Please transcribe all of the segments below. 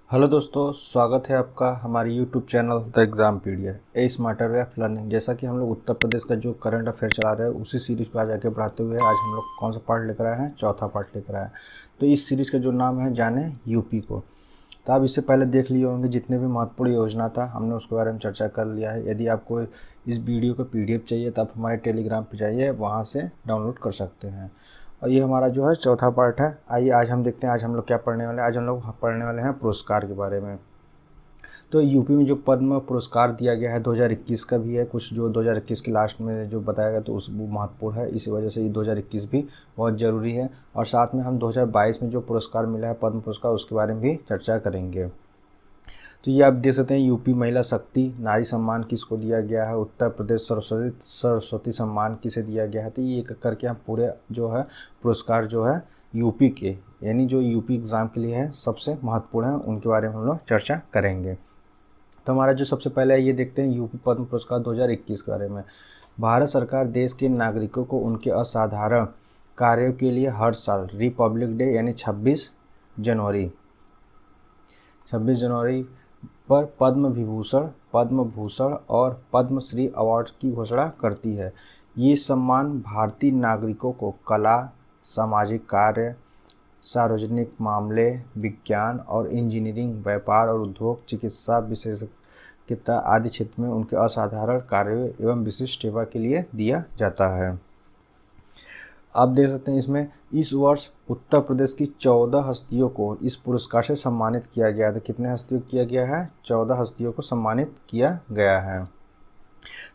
Hello दोस्तों, स्वागत है आपका हमारे YouTube channel the Exampedia a smarter way of learning. जैसा कि हम लोग उत्तर प्रदेश का जो करंट अफेयर चला रहे हैं उसी सीरीज़ को आज आगे बढ़ाते हुए आज हम लोग कौन सा पार्ट लेकर आए हैं? चौथा पार्ट लेकर आए हैं। तो इस सीरीज़ का जो नाम है जाने यूपी को। तो आप इससे पहले देख लिए होंगे जितने भी महत्वपूर्ण योजना था हमने उसके बारे में चर्चा कर लिया है। यदि आपको इस वीडियो का PDF चाहिए तो आप हमारे टेलीग्राम पर जाइए, वहाँ से डाउनलोड कर सकते हैं। और ये हमारा जो है चौथा पार्ट है। आइए आज हम देखते हैं आज हम लोग क्या पढ़ने वाले हैं। आज हम लोग पढ़ने वाले हैं पुरस्कार के बारे में। तो यूपी में जो पद्म पुरस्कार दिया गया है 2021 का भी है, कुछ जो 2021 के लास्ट में जो बताया गया तो उस वो महत्वपूर्ण है, इसी वजह से ये 2021 भी बहुत ज़रूरी है। और साथ में हम 2022 में जो पुरस्कार मिला है पद्म पुरस्कार उसके बारे में भी चर्चा करेंगे। तो ये आप देख सकते हैं यूपी महिला शक्ति नारी सम्मान किसको दिया गया है, उत्तर प्रदेश सरस्वती सम्मान किसे दिया गया है। तो ये एक करके हम पूरे जो है पुरस्कार जो है यूपी के, यानी जो यूपी एग्ज़ाम के लिए है सबसे महत्वपूर्ण है, उनके बारे में हम लोग चर्चा करेंगे। तो हमारा जो सबसे पहले है ये देखते हैं यूपी पद्म पुरस्कार 2021 के बारे में। भारत सरकार देश के नागरिकों को उनके असाधारण कार्यों के लिए हर साल रिपब्लिक डे यानी 26 जनवरी पर पद्म भूषण और पद्मश्री अवार्ड की घोषणा करती है। ये सम्मान भारतीय नागरिकों को कला, सामाजिक कार्य, सार्वजनिक मामले, विज्ञान और इंजीनियरिंग, व्यापार और उद्योग, चिकित्सा विशेषज्ञता आदि क्षेत्र में उनके असाधारण कार्यों एवं विशिष्ट सेवा के लिए दिया जाता है। आप देख सकते हैं इसमें इस वर्ष उत्तर प्रदेश की 14 हस्तियों को इस पुरस्कार से सम्मानित किया गया। तो कितने हस्तियों को किया गया है? 14 हस्तियों को सम्मानित किया गया है।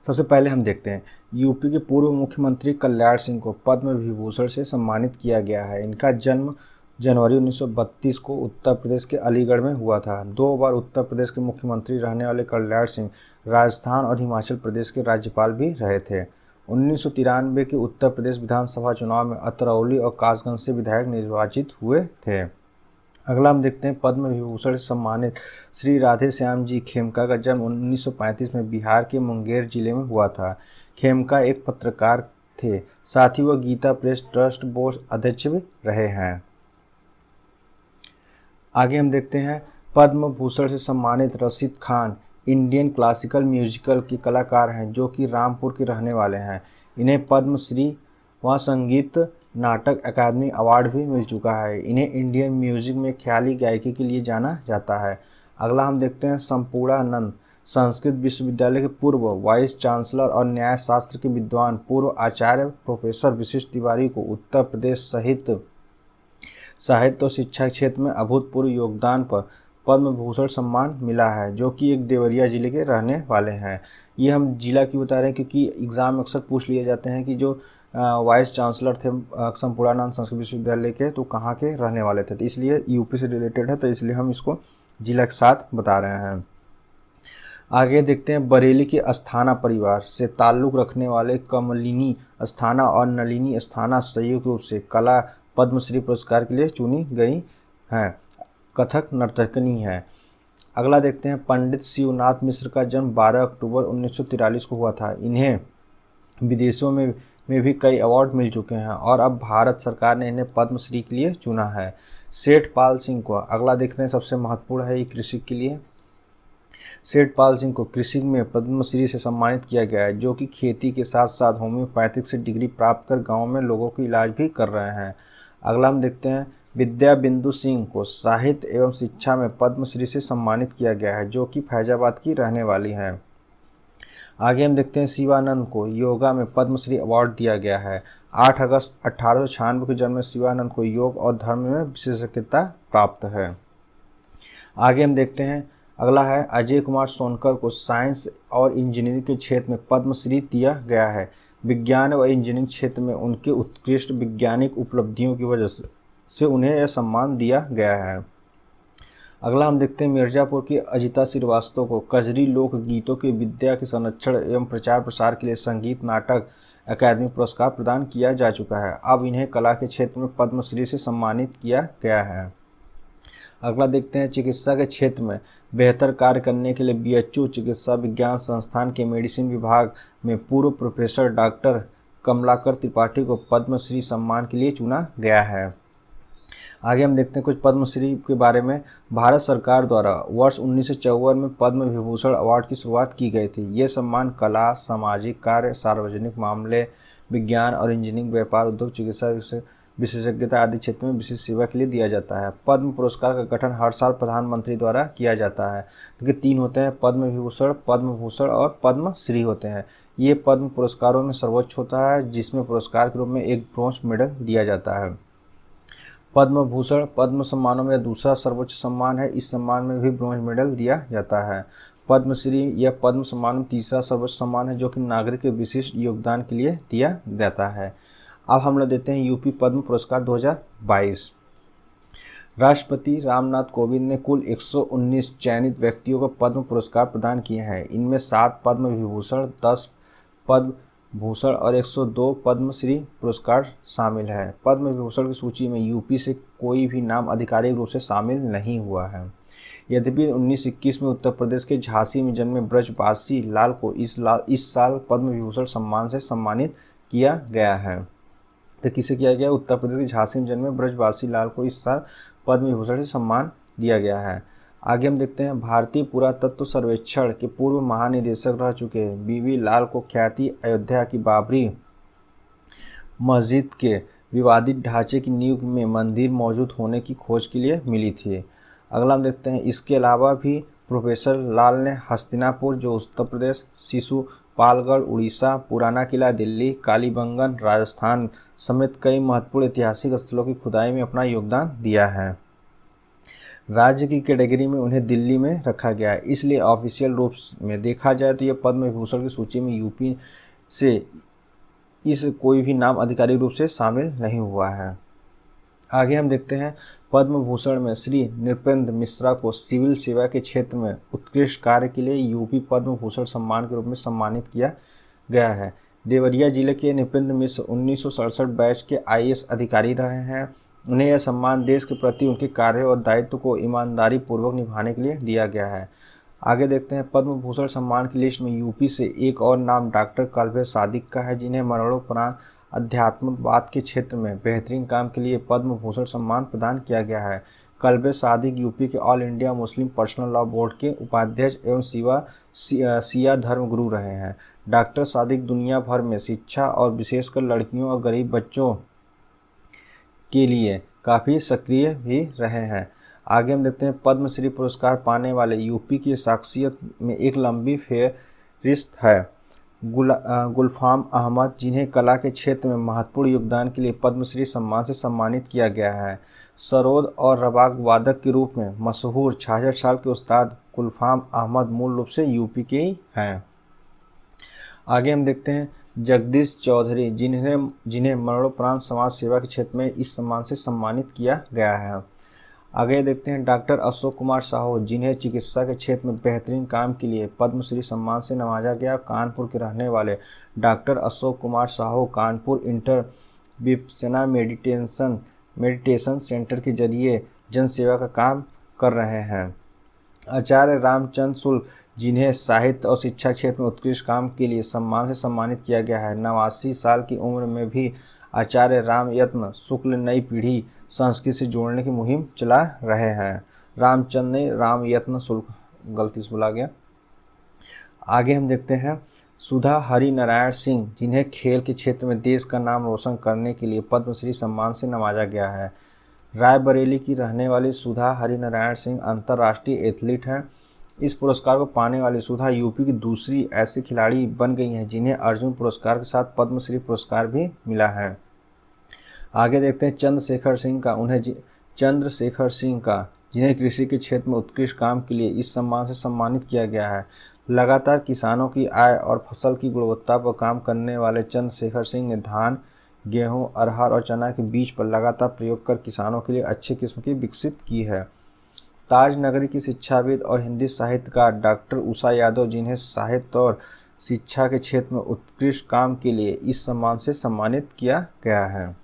सबसे पहले हम देखते हैं यूपी के पूर्व मुख्यमंत्री कल्याण सिंह को पद्म विभूषण से सम्मानित किया गया है। इनका जन्म जनवरी 1932 को उत्तर प्रदेश के अलीगढ़ में हुआ था। 2 बार उत्तर प्रदेश के मुख्यमंत्री रहने वाले कल्याण सिंह राजस्थान और हिमाचल प्रदेश के राज्यपाल भी रहे थे। 1993 के उत्तर प्रदेश विधानसभा चुनाव में अतरौली और कासगंज से विधायक निर्वाचित हुए थे। अगला हम देखते हैं पद्म विभूषण से सम्मानित श्री राधे श्याम जी खेमका का जन्म 1935 में बिहार के मुंगेर जिले में हुआ था। खेमका एक पत्रकार थे, साथ ही वह गीता प्रेस ट्रस्ट बोर्ड अध्यक्ष भी रहे हैं। आगे हम देखते हैं पद्म भूषण से सम्मानित Rashid Khan Indian classical musical के कलाकार हैं जो कि रामपुर के रहने वाले हैं। इन्हें पद्मश्री व संगीत नाटक अकादमी अवार्ड भी मिल चुका है। इन्हें इंडियन म्यूजिक में ख्याली गायकी के लिए जाना जाता है। अगला हम देखते हैं संपूर्णानंद संस्कृत विश्वविद्यालय के पूर्व वाइस चांसलर और न्याय शास्त्र के विद्वान पूर्व आचार्य प्रोफेसर विशिष्ट तिवारी को उत्तर प्रदेश साहित्य और शिक्षा क्षेत्र में अभूतपूर्व योगदान पर पद्म भूषण सम्मान मिला है, जो कि एक देवरिया जिले के रहने वाले हैं। ये हम जिला क्यों बता रहे हैं क्योंकि एग्ज़ाम अक्सर पूछ लिए जाते हैं कि जो वाइस चांसलर थे संपूर्णानंद संस्कृत विश्वविद्यालय के तो कहाँ के रहने वाले थे, तो इसलिए यूपी से रिलेटेड है, तो इसलिए हम इसको जिला के साथ बता रहे हैं। आगे देखते हैं बरेली के अस्थाना परिवार से ताल्लुक़ रखने वाले कमलिनी अस्थाना और नलिनी अस्थाना संयुक्त रूप से कला पद्मश्री पुरस्कार के लिए चुनी गई हैं। कथक नर्तकनी है। अगला देखते हैं पंडित शिवनाथ मिश्र का जन्म 12 अक्टूबर 1943 को हुआ था। इन्हें विदेशों में भी कई अवार्ड मिल चुके हैं और अब भारत सरकार ने इन्हें पद्मश्री के लिए चुना है। सेठ पाल सिंह को अगला देखते हैं सबसे महत्वपूर्ण है ये कृषि के लिए। सेठ पाल सिंह को कृषि में पद्मश्री से सम्मानित किया गया है, जो कि खेती के साथ साथ होम्योपैथिक से डिग्री प्राप्त कर गाँव में लोगों का इलाज भी कर रहे हैं। अगला हम देखते हैं विद्या बिंदु सिंह को साहित्य एवं शिक्षा में पद्मश्री से सम्मानित किया गया है, जो कि फैजाबाद की रहने वाली हैं। आगे हम देखते हैं शिवानंद को योगा में पद्मश्री अवार्ड दिया गया है। 8 अगस्त 1896 के जन्म में शिवानंद को योग और धर्म में विशेषज्ञता प्राप्त है। आगे हम देखते हैं अगला है अजय कुमार सोनकर को साइंस और इंजीनियरिंग के क्षेत्र में पद्मश्री दिया गया है। विज्ञान व इंजीनियरिंग क्षेत्र में उनके उत्कृष्ट वैज्ञानिक उपलब्धियों की वजह से उन्हें यह सम्मान दिया गया है। अगला हम देखते हैं मिर्ज़ापुर की अजिता श्रीवास्तव को कजरी लोक गीतों की विद्या के संरक्षण एवं प्रचार प्रसार के लिए संगीत नाटक अकादमी पुरस्कार प्रदान किया जा चुका है। अब इन्हें कला के क्षेत्र में पद्मश्री से सम्मानित किया गया है। अगला देखते हैं चिकित्सा के क्षेत्र में बेहतर कार्य करने के लिए BHU चिकित्सा विज्ञान संस्थान के मेडिसिन विभाग में पूर्व प्रोफेसर डॉक्टर कमलाकर त्रिपाठी को पद्मश्री सम्मान के लिए चुना गया है। आगे हम देखते हैं कुछ पद्मश्री के बारे में। भारत सरकार द्वारा वर्ष 1954 में पद्म विभूषण अवार्ड की शुरुआत की गई थी। ये सम्मान कला, सामाजिक कार्य, सार्वजनिक मामले, विज्ञान और इंजीनियरिंग, व्यापार, उद्योग, चिकित्सा विशेषज्ञता आदि क्षेत्र में विशिष्ट सेवा के लिए दिया जाता है। पद्म पुरस्कार का गठन हर साल प्रधानमंत्री द्वारा किया जाता है। देखिए 3 होते हैं, पद्म विभूषण, पद्म भूषण और पद्मश्री होते हैं। ये पद्म पुरस्कारों में सर्वोच्च होता है, जिसमें पुरस्कार के रूप में एक ब्रोंज मेडल दिया जाता है। पद्म भूषण पद्म सम्मानों में दूसरा सर्वोच्च सम्मान है। इस सम्मान में भी ब्रोंज मेडल दिया जाता है। पद्मश्री यह पद्म सम्मान में तीसरा सर्वोच्च सम्मान है, जो कि नागरिक के विशिष्ट योगदान के लिए दिया जाता है। अब हम लोग देते हैं यूपी पद्म पुरस्कार 2022। राष्ट्रपति रामनाथ कोविंद ने कुल 119 चयनित व्यक्तियों को पद्म पुरस्कार प्रदान किए हैं। इनमें 7 पद्म विभूषण, 10 पद्म भूषण और 102 पद्मश्री पुरस्कार शामिल है। पद्म विभूषण की सूची में यूपी से कोई भी नाम आधिकारिक रूप से शामिल नहीं हुआ है। यद्यपि 1921 में उत्तर प्रदेश के झांसी में जन्मे ब्रजवासी लाल को इस साल पद्म विभूषण सम्मान से सम्मानित किया गया है। तो किसे किया गया? उत्तर प्रदेश के झांसी में जन्मे ब्रजवासी लाल को इस साल पद्म विभूषण से सम्मान दिया गया है। आगे हम देखते हैं भारतीय पुरातत्व सर्वेक्षण के पूर्व महानिदेशक रह चुके बीवी लाल को ख्याति अयोध्या की बाबरी मस्जिद के विवादित ढांचे की नींव में मंदिर मौजूद होने की खोज के लिए मिली थी। अगला हम देखते हैं, इसके अलावा भी प्रोफेसर लाल ने हस्तिनापुर जो उत्तर प्रदेश, शिशुपालगढ़ उड़ीसा, पुराना किला दिल्ली, कालीबंगन राजस्थान समेत कई महत्वपूर्ण ऐतिहासिक स्थलों की खुदाई में अपना योगदान दिया है। राज्य की कैटेगरी में उन्हें दिल्ली में रखा गया है, इसलिए ऑफिशियल रूप में देखा जाए तो यह पद्म विभूषण की सूची में यूपी से इस कोई भी नाम आधिकारिक रूप से शामिल नहीं हुआ है। आगे हम देखते हैं, पद्म भूषण में श्री नृपेंद्र मिश्रा को सिविल सेवा के क्षेत्र में उत्कृष्ट कार्य के लिए यूपी पद्म भूषण सम्मान के रूप में सम्मानित किया गया है। देवरिया जिले के नृपेंद्र मिश्र 1967 बैच के आईएएस अधिकारी रहे हैं। उन्हें यह सम्मान देश के प्रति उनके कार्य और दायित्व को ईमानदारी पूर्वक निभाने के लिए दिया गया है। आगे देखते हैं, पद्म भूषण सम्मान की लिस्ट में यूपी से एक और नाम डॉक्टर कल्बे सादिक का है, जिन्हें मरणोपरांत अध्यात्मवाद के क्षेत्र में बेहतरीन काम के लिए पद्म भूषण सम्मान प्रदान किया गया है। कल्बे सादिक यूपी के all India Muslim personal law board के उपाध्यक्ष एवं शिया धर्म गुरु रहे हैं। डॉक्टर सादिक दुनिया भर में शिक्षा और विशेषकर लड़कियों और गरीब बच्चों के लिए काफ़ी सक्रिय भी रहे हैं। आगे हम देखते हैं, पद्मश्री पुरस्कार पाने वाले यूपी की शख्सियत में एक लंबी फेहरिस्त है। गुलफाम अहमद, जिन्हें कला के क्षेत्र में महत्वपूर्ण योगदान के लिए पद्मश्री सम्मान से सम्मानित किया गया है। सरोद और रबाब वादक के रूप में मशहूर 66 साल के उस्ताद गुलफाम अहमद मूल रूप से यूपी के ही हैं। आगे हम देखते हैं, जगदीश चौधरी, जिन्हें मरणोपरांत समाज सेवा के क्षेत्र में इस सम्मान से सम्मानित किया गया है। आगे देखते हैं, डॉक्टर अशोक कुमार साहू, जिन्हें चिकित्सा के क्षेत्र में बेहतरीन काम के लिए पद्मश्री सम्मान से नवाजा गया। कानपुर के रहने वाले doctor Ashok Kumar Sahu Kanpur inter Vipassana meditation centre के जरिए जनसेवा का काम कर रहे हैं। आचार्य रामचंद्र शुक्ल, जिन्हें साहित्य और शिक्षा क्षेत्र में उत्कृष्ट काम के लिए सम्मान से सम्मानित किया गया है। 89 साल की उम्र में भी आचार्य रामयत्न शुक्ल नई पीढ़ी संस्कृत से जोड़ने की मुहिम चला रहे हैं। रामचंद्र ने रामयत्न शुक्ल, गलती से बोला गया। आगे हम देखते हैं, सुधा हरिनारायण सिंह, जिन्हें खेल के क्षेत्र में देश का नाम रोशन करने के लिए पद्मश्री सम्मान से नवाजा गया है। रायबरेली की रहने वाली सुधा हरिनारायण सिंह अंतर्राष्ट्रीय एथलीट हैं। इस पुरस्कार को पाने वाली सुधा यूपी की दूसरी ऐसी खिलाड़ी बन गई हैं जिन्हें अर्जुन पुरस्कार के साथ पद्मश्री पुरस्कार भी मिला है। आगे देखते हैं, चंद्रशेखर सिंह का जिन्हें कृषि के क्षेत्र में उत्कृष्ट काम के लिए इस सम्मान से सम्मानित किया गया है। लगातार किसानों की आय और फसल की गुणवत्ता पर काम करने वाले चंद्रशेखर सिंह ने धान, गेहूं, अरहर और चना के बीज पर लगातार प्रयोग कर किसानों के लिए अच्छी किस्म की विकसित की है। ताजनगरी की शिक्षाविद और हिंदी साहित्यकार डॉक्टर उषा यादव, जिन्हें साहित्य और शिक्षा के क्षेत्र में उत्कृष्ट काम के लिए इस सम्मान से सम्मानित किया गया है।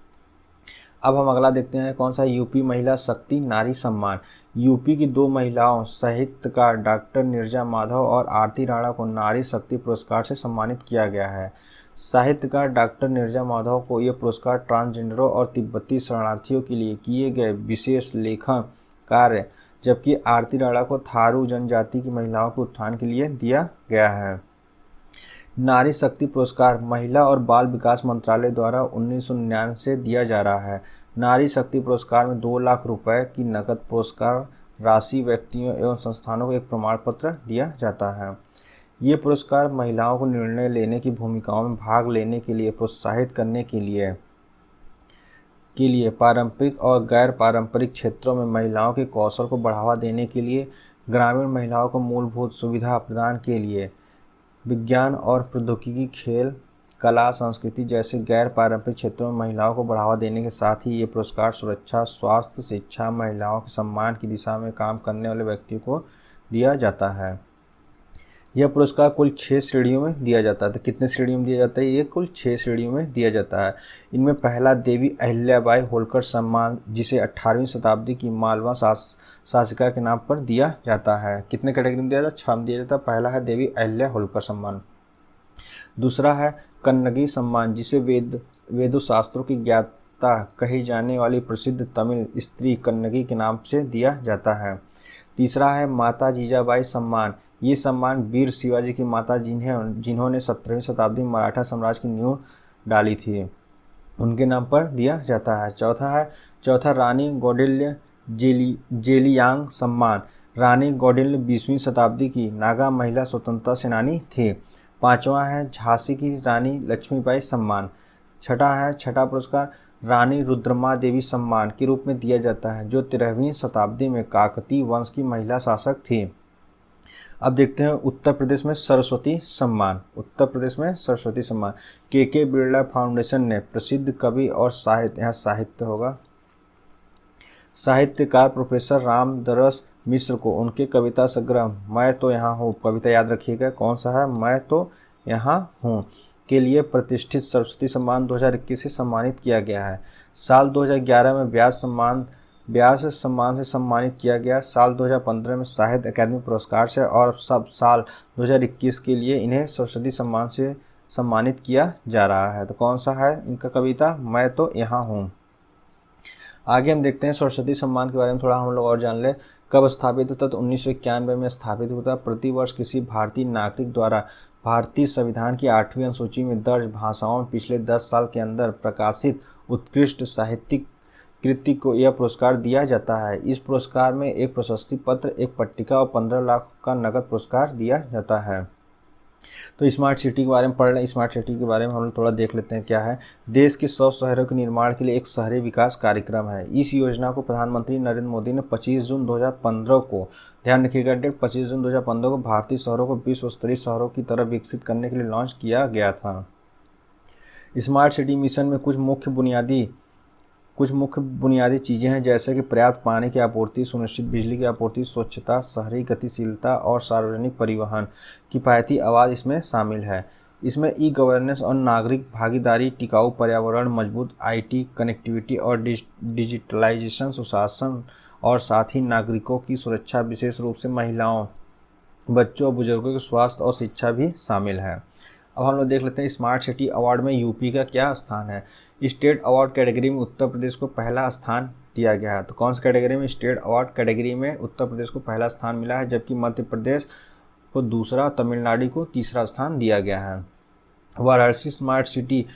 अब हम अगला देखते हैं, कौन सा? यूपी महिला शक्ति नारी सम्मान। यूपी की 2 महिलाओं साहित्यकार डॉक्टर नीरजा माधव और आरती राणा को नारी शक्ति पुरस्कार से सम्मानित किया गया है। साहित्यकार डॉक्टर नीरजा माधव को यह पुरस्कार ट्रांसजेंडरों और तिब्बती शरणार्थियों के लिए किए गए विशेष लेखन कार्य, जबकि आरती राणा को थारू जनजाति की महिलाओं के उत्थान के लिए दिया गया है। नारी शक्ति पुरस्कार महिला और बाल विकास मंत्रालय द्वारा 1999 से दिया जा रहा है। नारी शक्ति पुरस्कार में 2 लाख रुपए की नकद पुरस्कार राशि व्यक्तियों एवं संस्थानों को एक प्रमाण पत्र दिया जाता है। ये पुरस्कार महिलाओं को निर्णय लेने की भूमिकाओं में भाग लेने के लिए प्रोत्साहित करने के लिए पारंपरिक और गैर पारंपरिक क्षेत्रों में महिलाओं के कौशल को बढ़ावा देने के लिए, ग्रामीण महिलाओं को मूलभूत सुविधा प्रदान के लिए, विज्ञान और प्रौद्योगिकी, खेल, कला, संस्कृति जैसे गैर पारंपरिक क्षेत्रों में महिलाओं को बढ़ावा देने के साथ ही ये पुरस्कार सुरक्षा, स्वास्थ्य, शिक्षा, महिलाओं के सम्मान की दिशा में काम करने वाले व्यक्तियों को दिया जाता है। यह पुरस्कार कुल 6 श्रेणियों में दिया जाता है। तो कितने श्रेणियों में दिया जाता है? ये कुल 6 श्रेणियों में दिया जाता है। इनमें पहला देवी अहिल्याबाई होलकर सम्मान, जिसे 18वीं शताब्दी की मालवा शासिका के नाम पर दिया जाता है। कितने कैटेगरी में दिया जाता है? 6 में दिया जाता है। पहला है देवी अहिल्या होलकर सम्मान। दूसरा है कन्नगी सम्मान, जिसे वेदों शास्त्रों की ज्ञाता कही जाने वाली प्रसिद्ध तमिल स्त्री कन्नगी के नाम से दिया जाता है। तीसरा है माता जीजाबाई सम्मान। ये सम्मान वीर शिवाजी की माता जिन्होंने 17वीं शताब्दी में मराठा साम्राज्य की नींव डाली थी, उनके नाम पर दिया जाता है। चौथा रानी गौडिल्य जेलियांग सम्मान। रानी गौडिल्य 20वीं शताब्दी की नागा महिला स्वतंत्रता सेनानी थी। पांचवा है झांसी की रानी लक्ष्मीबाई सम्मान। छठा पुरस्कार रानी रुद्रमा देवी सम्मान के रूप में दिया जाता है, जो 13वीं शताब्दी में काकतीय वंश की महिला शासक थी। अब देखते हैं उत्तर प्रदेश में सरस्वती सम्मान। उत्तर प्रदेश में सरस्वती सम्मान के बिरला फाउंडेशन ने प्रसिद्ध कवि और साहित्य होगा साहित्यकार प्रोफेसर रामदरस मिश्र को उनके कविता संग्रह मैं तो यहाँ हूँ, कविता याद रखिएगा कौन सा है, मैं तो यहाँ हूँ, के लिए प्रतिष्ठित सरस्वती सम्मान 2021 से सम्मानित किया गया है। साल 2011 में व्यास सम्मान से सम्मानित किया गया। साल 2015 में साहित्य अकादमी पुरस्कार से और सब साल 2021 के लिए इन्हें सरस्वती सम्मान से सम्मानित किया जा रहा है। तो कौन सा है इनका कविता? मैं तो यहाँ हूँ। आगे हम देखते हैं सरस्वती सम्मान के बारे में थोड़ा हम लोग और जान ले। कब स्थापित होता? तो 1991 में स्थापित होता। प्रतिवर्ष किसी भारतीय नागरिक द्वारा भारतीय संविधान की 8वीं अनुसूची में दर्ज भाषाओं में पिछले 10 साल के अंदर प्रकाशित उत्कृष्ट साहित्यिक कृति को यह पुरस्कार दिया जाता है। इस पुरस्कार में एक प्रशस्ति पत्र, एक पट्टिका और 15 लाख का नकद पुरस्कार दिया जाता है। तो स्मार्ट सिटी के बारे में पढ़ लें। स्मार्ट सिटी के बारे में हम लोग थोड़ा देख लेते हैं क्या है। देश के 100 शहरों के निर्माण के लिए एक शहरी विकास कार्यक्रम है। इस योजना को प्रधानमंत्री नरेंद्र मोदी ने 25 जून 2015 को, ध्यान रखिएगा डेट, 25 जून 2015 को भारतीय शहरों को विश्व स्तरीय शहरों की तरह विकसित करने के लिए लॉन्च किया गया था। स्मार्ट सिटी मिशन में कुछ मुख्य बुनियादी चीज़ें हैं, जैसे कि पर्याप्त पानी की आपूर्ति, सुनिश्चित बिजली की आपूर्ति, स्वच्छता, शहरी गतिशीलता और सार्वजनिक परिवहन। किफ़ायती आवास इसमें शामिल है। इसमें ई गवर्नेंस और नागरिक भागीदारी, टिकाऊ पर्यावरण, मजबूत आईटी कनेक्टिविटी और डिजिटलाइजेशन, सुशासन और साथ ही नागरिकों की सुरक्षा, विशेष रूप से महिलाओं, बच्चों और बुजुर्गों के स्वास्थ्य और शिक्षा भी शामिल है। अब हम लोग देख लेते हैं स्मार्ट सिटी अवार्ड में यूपी का क्या स्थान है। स्टेट अवार्ड कैटेगरी में उत्तर प्रदेश को पहला स्थान दिया गया है। तो कौन सी कैटेगरी में? स्टेट अवार्ड कैटेगरी में उत्तर प्रदेश को पहला स्थान मिला है, जबकि मध्य प्रदेश को दूसरा, तमिलनाडु को तीसरा स्थान दिया गया है। वाराणसी स्मार्ट सिटी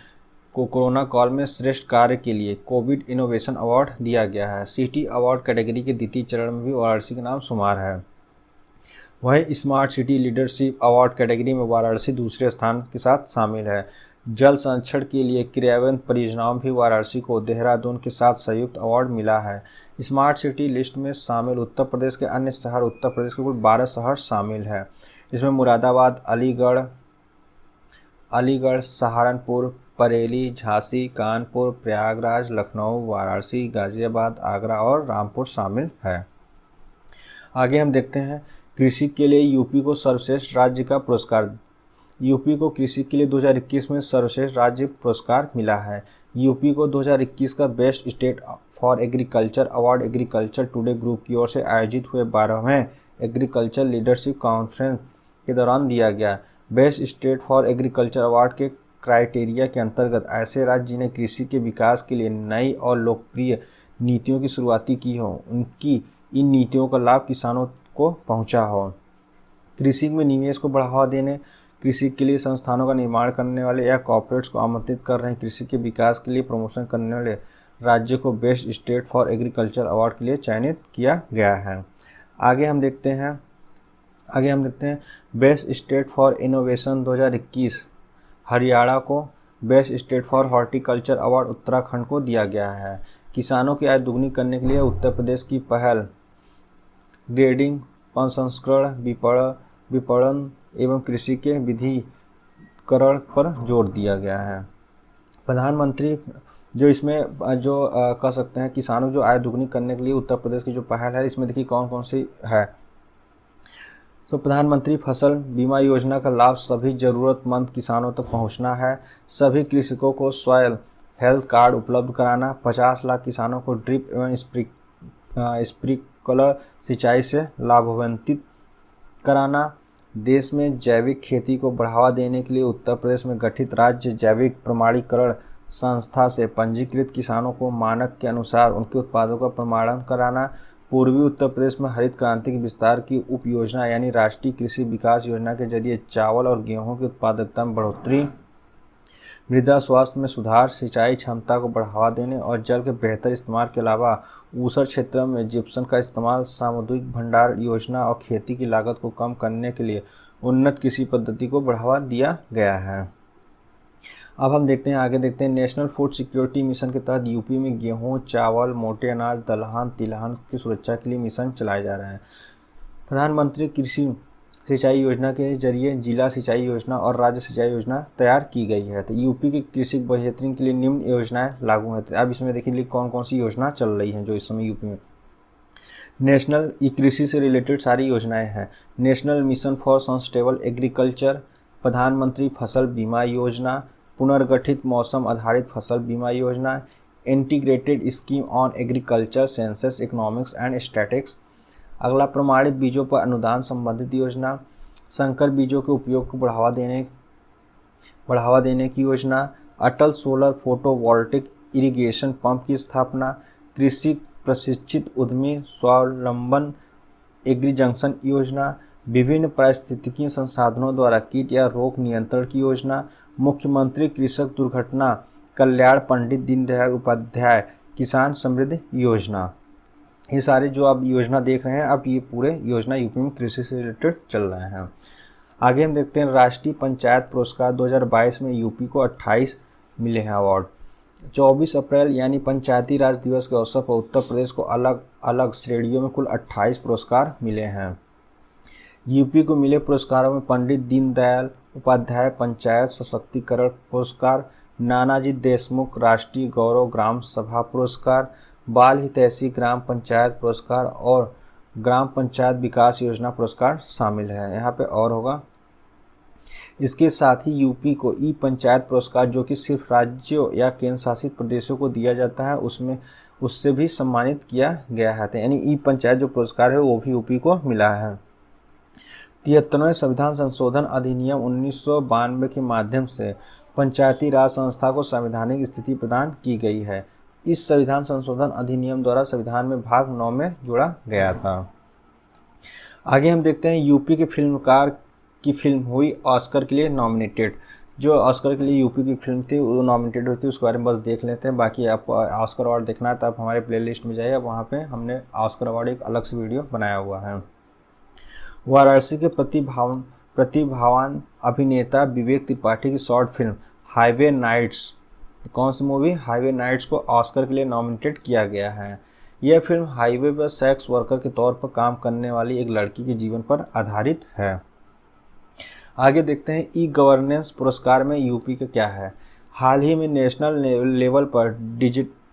को कोरोना काल में श्रेष्ठ कार्य के लिए कोविड इनोवेशन अवार्ड दिया गया है। सिटी अवार्ड कैटेगरी के द्वितीय चरण में भी वाराणसी का नाम शुमार है। वहीं smart city leadership award category में वाराणसी दूसरे स्थान के साथ शामिल है। जल संरक्षण के लिए क्रियान्वयन परियोजनाओं भी वाराणसी को देहरादून के साथ संयुक्त अवार्ड मिला है। स्मार्ट सिटी लिस्ट में शामिल उत्तर प्रदेश के अन्य शहर, उत्तर प्रदेश के कुल 12 शहर शामिल है। इसमें मुरादाबाद, अलीगढ़, सहारनपुर, बरेली, झांसी, कानपुर, प्रयागराज, लखनऊ, वाराणसी, गाजियाबाद, आगरा और रामपुर शामिल है। आगे हम देखते हैं कृषि के लिए यूपी को सर्वश्रेष्ठ राज्य का पुरस्कार। यूपी को कृषि के लिए 2021 में सर्वश्रेष्ठ राज्य पुरस्कार मिला है। यूपी को 2021 का best state for agriculture award agriculture today group की ओर से आयोजित हुए 12वें एग्रीकल्चर लीडरशिप कॉन्फ्रेंस के दौरान दिया गया। Best state for agriculture award के क्राइटेरिया के अंतर्गत ऐसे राज्य जिन्हें कृषि के विकास के लिए नई और लोकप्रिय नीतियों की शुरुआती की हो, उनकी इन नीतियों का लाभ किसानों को पहुंचा हो। कृषि में निवेश को बढ़ावा देने, कृषि के लिए संस्थानों का निर्माण करने वाले या कॉर्पोरेट्स को आमंत्रित कर रहे हैं, कृषि के विकास के लिए प्रमोशन करने वाले राज्य को best state for agriculture award के लिए चयनित किया गया है। आगे हम देखते हैं best state for innovation 2021 Haryana को, best state for horticulture award Uttarakhand को दिया गया है। किसानों की आय दुगनी करने के लिए उत्तर प्रदेश की पहल ग्रेडिंग, प्रसंस्करण, विपणन एवं कृषि के विविधीकरण पर जोर दिया गया है। प्रधानमंत्री जो इसमें कह सकते हैं किसानों जो आय दुगनी करने के लिए उत्तर प्रदेश की जो पहल है, इसमें देखिए कौन कौन सी है। तो प्रधानमंत्री फसल बीमा योजना का लाभ सभी ज़रूरतमंद किसानों तक पहुंचना है। सभी कृषकों को सॉयल हेल्थ कार्ड उपलब्ध कराना। 50 लाख किसानों को ड्रिप एवं स्प्रिंकलर सिंचाई से लाभान्वित कराना। देश में जैविक खेती को बढ़ावा देने के लिए उत्तर प्रदेश में गठित राज्य जैविक प्रमाणीकरण संस्था से पंजीकृत किसानों को मानक के अनुसार उनके उत्पादों का प्रमाणन कराना। पूर्वी उत्तर प्रदेश में हरित क्रांति के विस्तार की उप योजना यानी राष्ट्रीय कृषि विकास योजना के जरिए चावल और गेहूं की उत्पादकता में बढ़ोतरी, मृदा स्वास्थ्य में सुधार, सिंचाई क्षमता को बढ़ावा देने और जल के बेहतर इस्तेमाल के अलावा ऊसर क्षेत्र में जिप्सम का इस्तेमाल, सामुदायिक भंडार योजना और खेती की लागत को कम करने के लिए उन्नत कृषि पद्धति को बढ़ावा दिया गया है। अब हम आगे देखते हैं नेशनल फूड सिक्योरिटी मिशन के तहत यूपी में गेहूं, चावल, मोटे अनाज, दलहन, तिलहन की सुरक्षा के लिए मिशन चलाए जा रहे हैं। प्रधानमंत्री कृषि सिंचाई योजना के जरिए जिला सिंचाई योजना और राज्य सिंचाई योजना तैयार की गई है। तो यूपी की कृषि बेहतरी के लिए निम्न योजनाएं लागू हैं। तो अब इसमें देखिए कौन कौन सी योजना चल रही हैं जो इस समय यूपी में। नेशनल कृषि से रिलेटेड सारी योजनाएं हैं। National mission for sustainable agriculture, प्रधानमंत्री फसल बीमा योजना, पुनर्गठित मौसम आधारित फसल बीमा योजना, integrated scheme on agriculture census economics and statistics. अगला प्रमाणित बीजों पर अनुदान संबंधित योजना, संकर बीजों के उपयोग को बढ़ावा देने की योजना, अटल सोलर फोटोवोल्टिक इरिगेशन पंप की स्थापना, कृषि प्रशिक्षित उद्यमी स्वावलंबन एग्री जंक्शन योजना, विभिन्न पारिस्थितिकीय संसाधनों द्वारा कीट या रोग नियंत्रण की योजना, मुख्यमंत्री कृषक दुर्घटना कल्याण पंडित दीनदयाल उपाध्याय किसान समृद्धि योजना। ये सारे जो आप योजना देख रहे हैं, अब ये पूरे योजना यूपी में कृषि से रिलेटेड चल रहे हैं। आगे हम देखते हैं राष्ट्रीय पंचायत पुरस्कार 2022 में यूपी को 28 मिले हैं अवार्ड। 24 अप्रैल यानी पंचायती राज दिवस के अवसर पर उत्तर प्रदेश को अलग अलग श्रेणियों में कुल 28 पुरस्कार मिले हैं। यूपी को मिले पुरस्कारों में पंडित दीनदयाल उपाध्याय पंचायत सशक्तिकरण पुरस्कार, नानाजी देशमुख राष्ट्रीय गौरव ग्राम सभा पुरस्कार, बाल हितैषी ग्राम पंचायत पुरस्कार और ग्राम पंचायत विकास योजना पुरस्कार शामिल है। यहाँ पे और होगा। इसके साथ ही यूपी को ई पंचायत पुरस्कार जो कि सिर्फ राज्यों या केंद्र शासित प्रदेशों को दिया जाता है, उससे भी सम्मानित किया गया है। यानी ई पंचायत जो पुरस्कार है वो भी यूपी को मिला है। 73वें संविधान संशोधन अधिनियम 1992 के माध्यम से पंचायती राज संस्था को संवैधानिक स्थिति प्रदान की गई है। इस संविधान संशोधन अधिनियम द्वारा संविधान में भाग 9 में जोड़ा गया था। आगे हम देखते हैं यूपी के फिल्मकार की फिल्म हुई ऑस्कर के लिए नॉमिनेटेड। जो ऑस्कर के लिए यूपी की फिल्म थी वो नॉमिनेटेड हुई थी, उसके बारे में बस देख लेते हैं। बाकी आपको ऑस्कर अवार्ड देखना है तो आप हमारे प्लेलिस्ट में जाइए, वहाँ पे हमने ऑस्कर अवार्ड एक अलग से वीडियो बनाया हुआ है। वाराणसी के प्रतिभावान अभिनेता विवेक त्रिपाठी की शॉर्ट फिल्म हाईवे नाइट्स, कौन सी मूवी हाईवे नाइट्स को ऑस्कर के लिए नॉमिनेटेड किया गया है। यह फिल्म हाईवे पर सेक्स वर्कर के तौर पर काम करने वाली एक लड़की के जीवन पर आधारित है। आगे देखते हैं ई गवर्नेंस पुरस्कार में यूपी का क्या है। हाल ही में नेशनल लेवल पर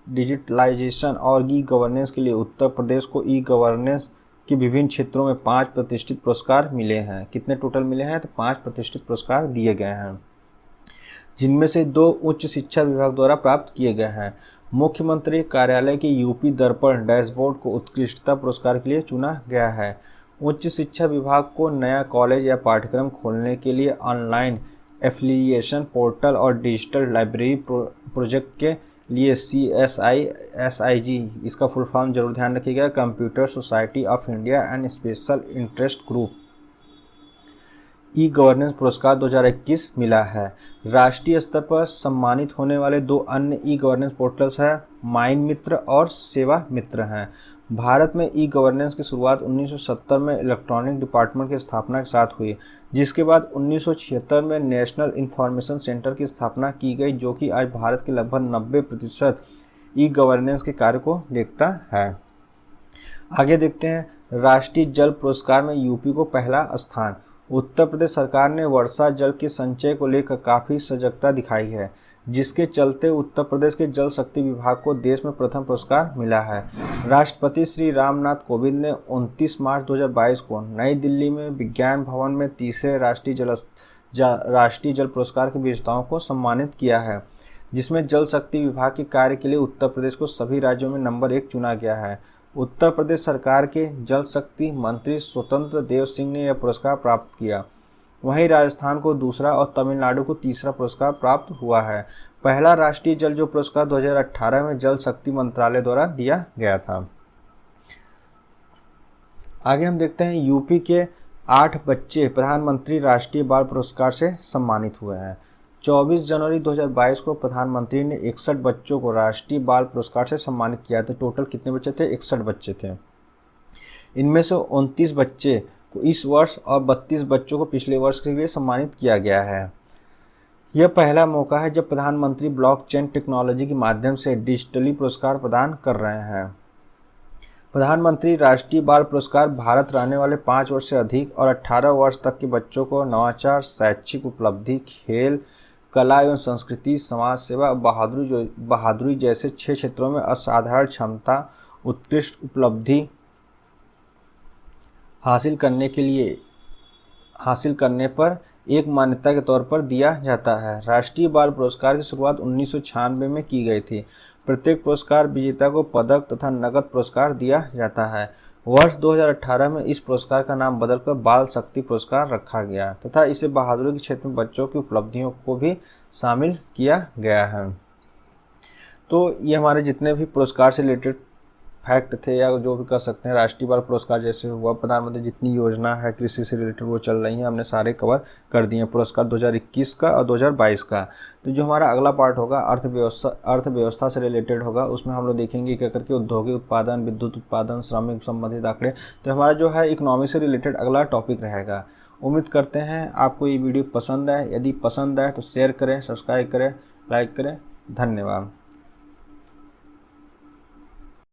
डिजिटलाइजेशन और ई गवर्नेंस के लिए उत्तर प्रदेश को ई गवर्नेंस के विभिन्न क्षेत्रों में 5 प्रतिष्ठित पुरस्कार मिले हैं। कितने टोटल मिले हैं? तो 5 प्रतिष्ठित पुरस्कार दिए गए हैं, जिनमें से 2 उच्च शिक्षा विभाग द्वारा प्राप्त किए गए हैं। मुख्यमंत्री कार्यालय के यूपी दर्पण डैशबोर्ड को उत्कृष्टता पुरस्कार के लिए चुना गया है। उच्च शिक्षा विभाग को नया कॉलेज या पाठ्यक्रम खोलने के लिए ऑनलाइन एफिलिएशन पोर्टल और डिजिटल लाइब्रेरी प्रोजेक्ट के लिए CSISIG, इसका फुल फॉर्म जरूर ध्यान रखिएगा, computer society of India and special interest group, e governance पुरस्कार 2021 मिला है। राष्ट्रीय स्तर पर सम्मानित होने वाले 2 अन्य ई गवर्नेंस पोर्टल्स हैं, माइन मित्र और सेवा मित्र हैं। भारत में ई गवर्नेंस की शुरुआत 1970 में इलेक्ट्रॉनिक डिपार्टमेंट की स्थापना के साथ हुई, जिसके बाद 1976 में नेशनल इंफॉर्मेशन सेंटर की स्थापना की गई, जो कि आज भारत के लगभग 90% ई गवर्नेंस के कार्य को देखता है। आगे देखते हैं, राष्ट्रीय जल पुरस्कार में यूपी को पहला स्थान। उत्तर प्रदेश सरकार ने वर्षा जल के संचय को लेकर काफ़ी सजगता दिखाई है, जिसके चलते उत्तर प्रदेश के जल शक्ति विभाग को देश में प्रथम पुरस्कार मिला है। राष्ट्रपति श्री रामनाथ कोविंद ने 29 मार्च 2022 को नई दिल्ली में विज्ञान भवन में तीसरे राष्ट्रीय जल पुरस्कार के विजेताओं को सम्मानित किया है, जिसमें जल शक्ति विभाग के कार्य के लिए उत्तर प्रदेश को सभी राज्यों में नंबर 1 चुना गया है। उत्तर प्रदेश सरकार के जल शक्ति मंत्री स्वतंत्र देव सिंह ने यह पुरस्कार प्राप्त किया। वहीं राजस्थान को दूसरा और तमिलनाडु को तीसरा पुरस्कार प्राप्त हुआ है। पहला राष्ट्रीय जल जो पुरस्कार 2018 में जल शक्ति मंत्रालय द्वारा दिया गया था। आगे हम देखते हैं, यूपी के 8 बच्चे प्रधानमंत्री राष्ट्रीय बाल पुरस्कार से सम्मानित हुए हैं। 24 जनवरी 2022 को प्रधानमंत्री ने 61 बच्चों को राष्ट्रीय बाल पुरस्कार से सम्मानित किया था। टोटल कितने बच्चे थे? 61 बच्चे थे। इनमें से 29 बच्चे को इस वर्ष और 32 बच्चों को पिछले वर्ष के लिए सम्मानित किया गया है। यह पहला मौका है जब प्रधानमंत्री ब्लॉकचेन टेक्नोलॉजी के माध्यम से डिजिटली पुरस्कार प्रदान कर रहे हैं। प्रधानमंत्री राष्ट्रीय बाल पुरस्कार भारत रहने वाले 5 वर्ष से अधिक और 18 वर्ष तक के बच्चों को नवाचार, शैक्षिक उपलब्धि, खेल, कला एवं संस्कृति, समाज सेवा, बहादुरी जैसे 6 क्षेत्रों में असाधारण क्षमता, उत्कृष्ट उपलब्धि हासिल करने पर एक मान्यता के तौर पर दिया जाता है। राष्ट्रीय बाल पुरस्कार की शुरुआत 1996 में की गई थी। प्रत्येक पुरस्कार विजेता को पदक तथा नकद पुरस्कार दिया जाता है। वर्ष 2018 में इस पुरस्कार का नाम बदलकर बाल शक्ति पुरस्कार रखा गया तथा इसे बहादुरी के क्षेत्र में बच्चों की उपलब्धियों को भी शामिल किया गया है। तो ये हमारे जितने भी पुरस्कार से रिलेटेड फैक्ट थे या जो भी कर सकते हैं, राष्ट्रीय बाल पुरस्कार जैसे हुआ, प्रधानमंत्री जितनी योजना है कृषि से रिलेटेड वो चल रही हैं, हमने सारे कवर कर दिए हैं, पुरस्कार 2021 का और 2022 का। तो जो हमारा अगला पार्ट होगा अर्थव्यवस्था से रिलेटेड होगा, उसमें हम लोग देखेंगे क्या करके औद्योगिक उत्पादन, विद्युत उत्पादन, श्रमिक संबंधित आंकड़े। तो हमारा जो है इकोनॉमी से रिलेटेड अगला टॉपिक रहेगा। उम्मीद करते हैं आपको ये वीडियो पसंद आए। यदि पसंद आए तो शेयर करें, सब्सक्राइब करें, लाइक करें। धन्यवाद।